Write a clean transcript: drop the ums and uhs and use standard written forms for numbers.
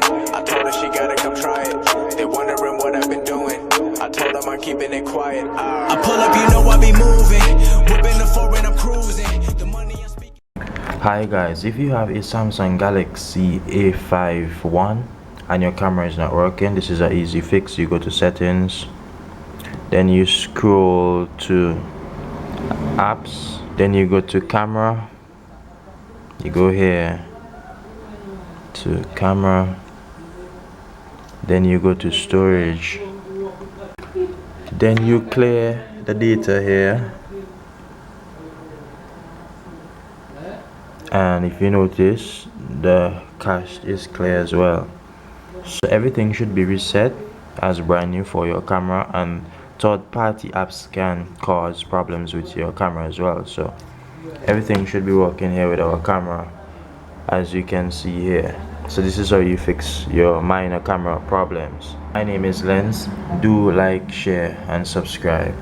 I told her she gotta come try it. They wondering what I've been doing. I told them I'm keeping it quiet. I pull up, you know I be moving. Whipping the foreign, I'm cruising. The money I'm speaking. Hi guys, if you have a Samsung Galaxy A51 and your camera is not working, this is an easy fix. You go to settings, then you scroll to apps, then you go to camera, you go here to camera, then you go to storage, then you clear the data here, and if you notice, the cache is clear as well. So everything should be reset as brand new for your camera, and third-party apps can cause problems with your camera as well. So everything should be working here with our camera, as you can see here. So this is how you fix your minor camera problems. My name is Lens. Do like, share and subscribe.